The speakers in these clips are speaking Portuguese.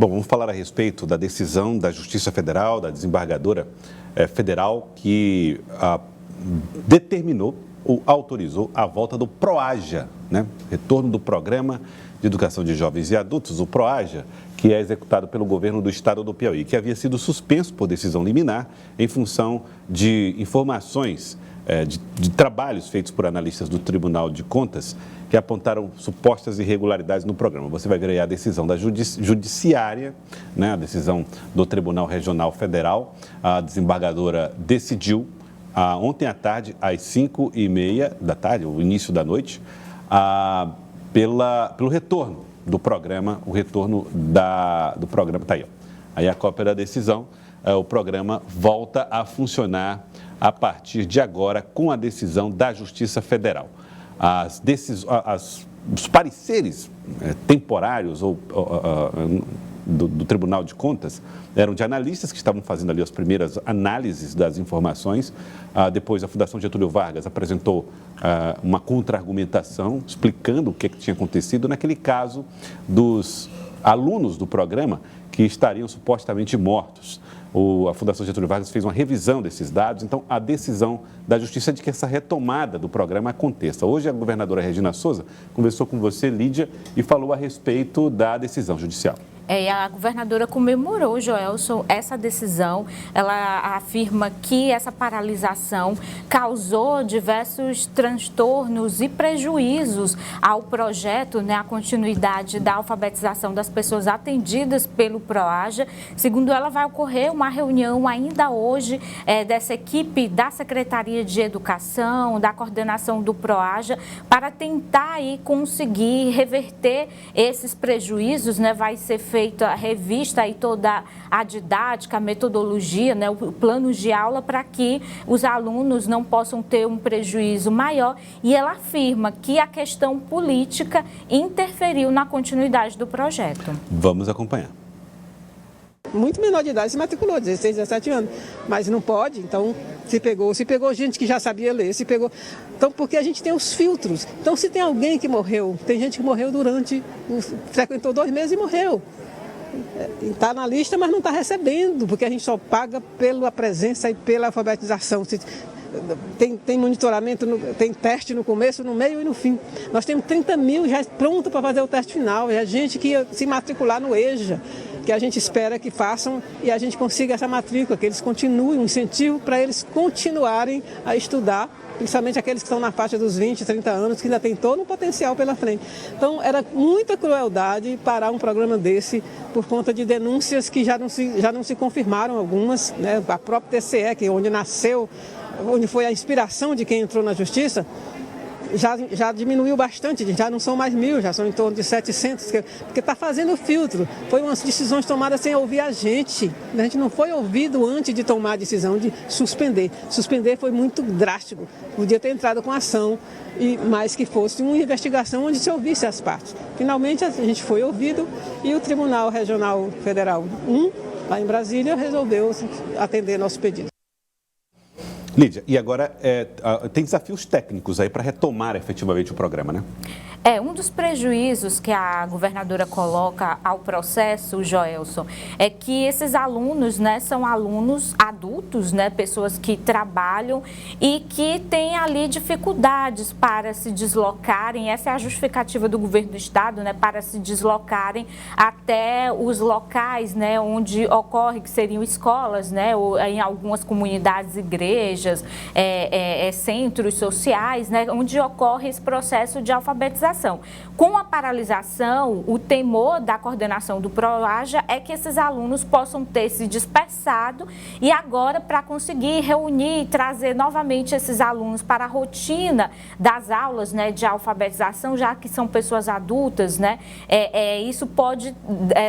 Bom, vamos falar a respeito da decisão da Justiça Federal, da desembargadora federal, que determinou ou autorizou a volta do PROAJA, né? Retorno do Programa de Educação de Jovens e Adultos, o PROAJA, que é executado pelo governo do estado do Piauí, que havia sido suspenso por decisão liminar em função de informações de trabalhos feitos por analistas do Tribunal de Contas que apontaram supostas irregularidades no programa. Você vai ver aí a decisão da judiciária, né, a decisão do Tribunal Regional Federal. A desembargadora decidiu ontem à tarde, às 5h30 da tarde, o início da noite, pelo retorno do programa, do programa, está aí, ó. Aí a cópia da decisão, o programa volta a funcionar a partir de agora com a decisão da Justiça Federal. Os pareceres temporários do Tribunal de Contas eram de analistas que estavam fazendo ali as primeiras análises das informações. Depois, a Fundação Getúlio Vargas apresentou uma contra-argumentação explicando o que tinha acontecido naquele caso dos alunos do programa que estariam supostamente mortos. A Fundação Getúlio Vargas fez uma revisão desses dados, então a decisão da Justiça é de que essa retomada do programa aconteça. Hoje a governadora Regina Souza conversou com você, Lídia, e falou a respeito da decisão judicial. A governadora comemorou, Joelson, essa decisão. Ela afirma que essa paralisação causou diversos transtornos e prejuízos ao projeto, né, a continuidade da alfabetização das pessoas atendidas pelo PROAJA. Segundo ela, vai ocorrer uma reunião ainda hoje dessa equipe da Secretaria de Educação, da coordenação do PROAJA, para tentar aí conseguir reverter esses prejuízos, né? Vai ser feita a revista e toda a didática, a metodologia, né, o plano de aula para que os alunos não possam ter um prejuízo maior. E ela afirma que a questão política interferiu na continuidade do projeto. Vamos acompanhar. Muito menor de idade se matriculou, 16, 17 anos, mas não pode, então se pegou gente que já sabia ler, então porque a gente tem os filtros, então se tem alguém que morreu, tem gente que morreu frequentou 2 meses e morreu, está na lista, mas não está recebendo, porque a gente só paga pela presença e pela alfabetização. Tem monitoramento, tem teste no começo, no meio e no fim. Nós temos 30 mil já pronto para fazer o teste final. É gente que ia se matricular no EJA, que a gente espera que façam e a gente consiga essa matrícula, que eles continuem, um incentivo para eles continuarem a estudar, principalmente aqueles que estão na faixa dos 20, 30 anos, que ainda tem todo um potencial pela frente. Então, era muita crueldade parar um programa desse por conta de denúncias que já não se confirmaram algumas, né? A própria TCE, que é onde nasceu, onde foi a inspiração de quem entrou na Justiça, já diminuiu bastante, já não são mais 1.000, já são em torno de 700, porque está fazendo filtro. Foi umas decisões tomadas sem ouvir a gente não foi ouvido antes de tomar a decisão de suspender. Suspender foi muito drástico, podia ter entrado com ação, mas que fosse uma investigação onde se ouvisse as partes. Finalmente a gente foi ouvido e o Tribunal Regional Federal 1, lá em Brasília, resolveu atender nosso pedido. Lídia, e agora tem desafios técnicos aí para retomar efetivamente o programa, né? Um dos prejuízos que a governadora coloca ao processo, Joelson, é que esses alunos, né, são alunos adultos, né, pessoas que trabalham e que têm ali dificuldades para se deslocarem. Essa é a justificativa do governo do estado, né, para se deslocarem até os locais, né, onde ocorre, que seriam escolas, né, ou em algumas comunidades, igrejas, centros sociais, né, onde ocorre esse processo de alfabetização. Com a paralisação, o temor da coordenação do PROAJA é que esses alunos possam ter se dispersado e agora, para conseguir reunir e trazer novamente esses alunos para a rotina das aulas, né, de alfabetização, já que são pessoas adultas, né, isso pode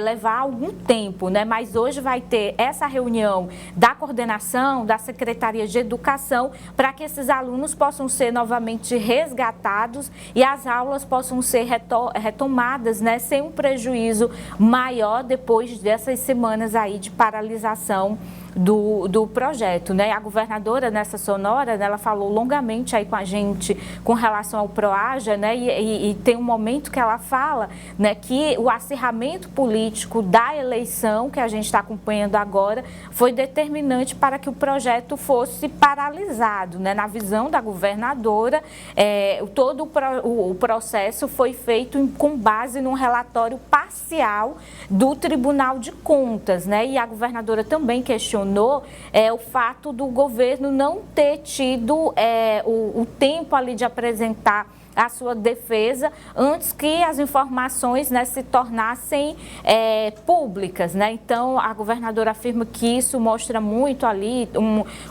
levar algum tempo, né, mas hoje vai ter essa reunião da coordenação, da Secretaria de Educação, para que esses alunos possam ser novamente resgatados e as aulas possam ser retomadas, né, sem um prejuízo maior depois dessas semanas aí de paralisação do projeto, né? A governadora, nessa sonora, né, ela falou longamente aí com a gente com relação ao PROAJA, né? E tem um momento que ela fala, né, que o acirramento político da eleição que a gente está acompanhando agora foi determinante para que o projeto fosse paralisado, né? Na visão da governadora, todo o processo foi feito com base num relatório parcial do Tribunal de Contas, né? E a governadora também questionou o fato do governo não ter tido o tempo ali de apresentar a sua defesa antes que as informações, né, se tornassem públicas, né? Então, a governadora afirma que isso mostra muito ali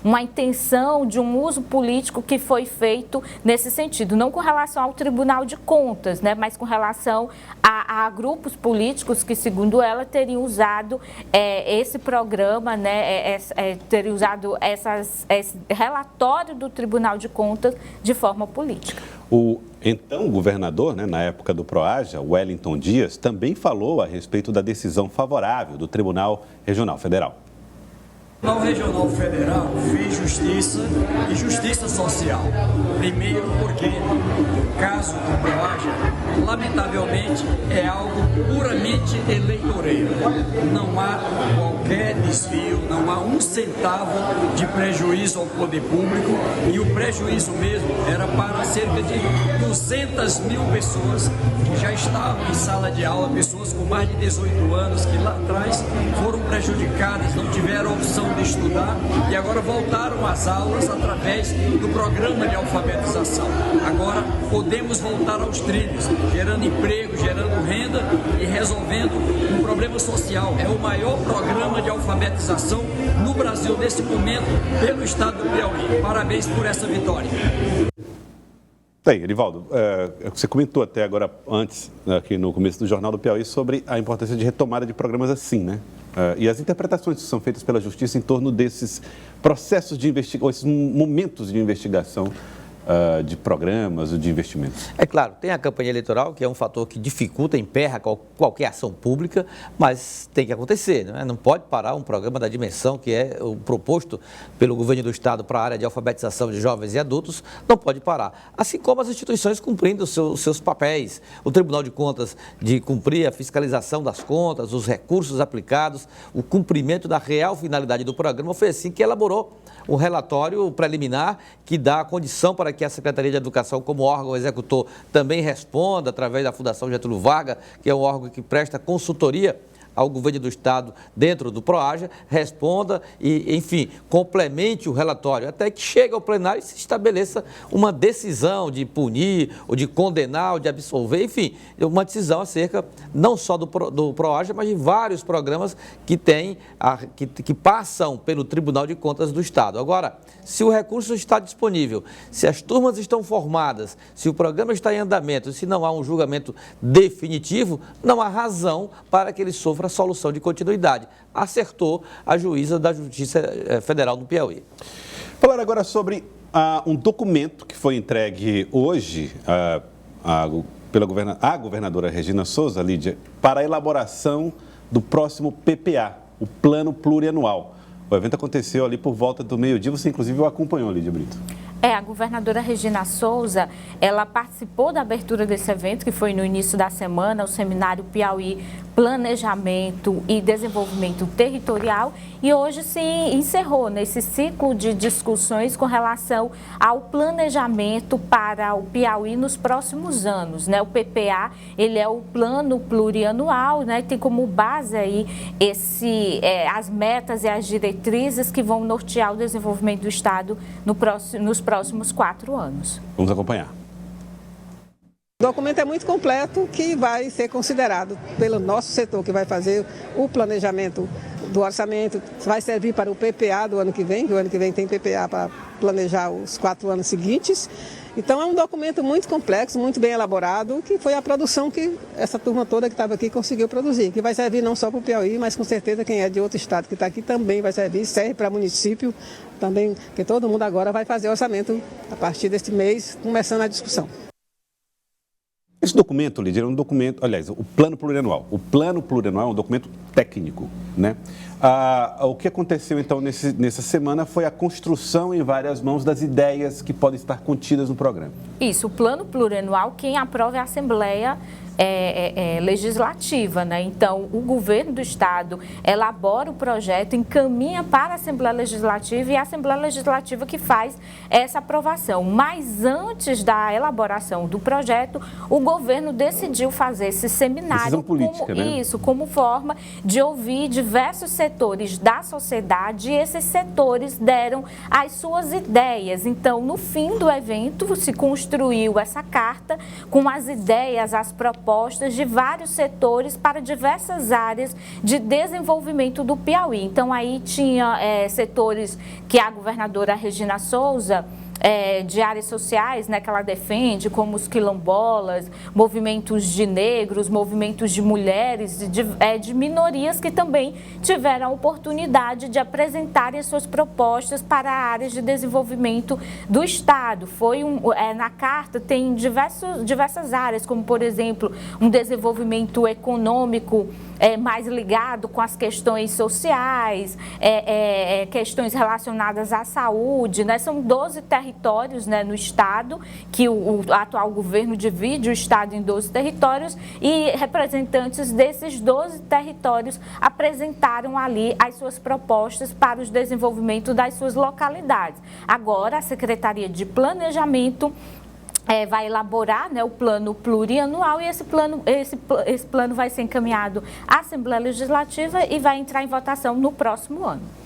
uma intenção de um uso político que foi feito nesse sentido, não com relação ao Tribunal de Contas, né, mas com relação a grupos políticos que, segundo ela, teriam usado esse programa, né, teriam usado esse relatório do Tribunal de Contas de forma política. O então governador, né, na época do PROAJA, Wellington Dias, também falou a respeito da decisão favorável do Tribunal Regional Federal. O Tribunal Regional Federal fez justiça e justiça social. Primeiro porque o caso do PROAJA, lamentavelmente, é algo puramente eleitoreiro. Não há qualquer desvio, não há um centavo de prejuízo ao poder público e o prejuízo mesmo era para cerca de 200 mil pessoas que já estavam em sala de aula, pessoas com mais de 18 anos que lá atrás foram prejudicadas, não tiveram opção de estudar e agora voltaram às aulas através do programa de alfabetização. Agora podemos voltar aos trilhos, gerando emprego, gerando renda e resolvendo um problema social. É o maior programa de alfabetização no Brasil nesse momento pelo estado do Piauí. Parabéns por essa vitória. Bem, Erivaldo, você comentou até agora, antes, aqui no começo do Jornal do Piauí, sobre a importância de retomada de programas assim, né? E as interpretações que são feitas pela Justiça em torno desses processos de investigação, esses momentos de investigação de programas ou de investimentos. É claro, tem a campanha eleitoral, que é um fator que dificulta, emperra qualquer ação pública, mas tem que acontecer, não é? Não pode parar um programa da dimensão que é o proposto pelo governo do Estado para a área de alfabetização de jovens e adultos, não pode parar. Assim como as instituições cumprindo os seus papéis, o Tribunal de Contas de cumprir a fiscalização das contas, os recursos aplicados, o cumprimento da real finalidade do programa, foi assim que elaborou um relatório preliminar que dá a condição para que a Secretaria de Educação, como órgão executor, também responda através da Fundação Getúlio Vargas, que é um órgão que presta consultoria ao governo do Estado dentro do PROAJA, responda e, enfim, complemente o relatório, até que chegue ao plenário e se estabeleça uma decisão de punir, ou de condenar, ou de absolver, enfim, uma decisão acerca não só do PROAJA, mas de vários programas que passam pelo Tribunal de Contas do Estado. Agora, se o recurso está disponível, se as turmas estão formadas, se o programa está em andamento, se não há um julgamento definitivo, não há razão para que ele sofra solução de continuidade. Acertou a juíza da Justiça Federal do Piauí. Falar agora sobre um documento que foi entregue hoje pela governadora Regina Souza, Lídia, para a elaboração do próximo PPA, o Plano Plurianual. O evento aconteceu ali por volta do meio-dia, você inclusive o acompanhou, Lídia Brito. A governadora Regina Souza, ela participou da abertura desse evento, que foi no início da semana, o Seminário Piauí Planejamento e Desenvolvimento Territorial, e hoje se encerrou nesse ciclo de discussões com relação ao planejamento para o Piauí nos próximos anos, né? O PPA, ele é o Plano Plurianual, né? Tem como base aí as metas e as diretrizes que vão nortear o desenvolvimento do Estado nos próximos 4 anos. Vamos acompanhar. O documento é muito completo, que vai ser considerado pelo nosso setor, que vai fazer o planejamento do orçamento, vai servir para o PPA do ano que vem tem PPA para planejar os 4 anos seguintes. Então é um documento muito complexo, muito bem elaborado, que foi a produção que essa turma toda que estava aqui conseguiu produzir, que vai servir não só para o Piauí, mas com certeza quem é de outro estado que está aqui também vai servir, serve para município também, que todo mundo agora vai fazer orçamento a partir deste mês, começando a discussão. Esse documento, Lídia, é um documento, aliás, o plano plurianual. O plano plurianual é um documento técnico, né? O que aconteceu, então, nessa semana foi a construção em várias mãos das ideias que podem estar contidas no programa. Isso, o plano plurianual, quem aprova é a Assembleia Legislativa, né? Então, o governo do Estado elabora o projeto, encaminha para a Assembleia Legislativa e a Assembleia Legislativa que faz essa aprovação. Mas antes da elaboração do projeto, o governo decidiu fazer esse seminário. Decisão política, né? Isso, como forma de ouvir diversos setores da sociedade, e esses setores deram as suas ideias. Então, no fim do evento, se construiu essa carta com as ideias, as propostas de vários setores para diversas áreas de desenvolvimento do Piauí. Então, aí tinha setores que a governadora Regina Souza, de áreas sociais, né, que ela defende, como os quilombolas, movimentos de negros, movimentos de mulheres, de minorias que também tiveram a oportunidade de apresentarem as suas propostas para áreas de desenvolvimento do Estado. Na carta tem diversas áreas, como, por exemplo, um desenvolvimento econômico mais ligado com as questões sociais, questões relacionadas à saúde, né? São 12 territórios, né, no Estado, que o atual governo divide o Estado em 12 territórios, e representantes desses 12 territórios apresentaram ali as suas propostas para o desenvolvimento das suas localidades. Agora, a Secretaria de Planejamento vai elaborar, né, o plano plurianual, e esse plano vai ser encaminhado à Assembleia Legislativa e vai entrar em votação no próximo ano.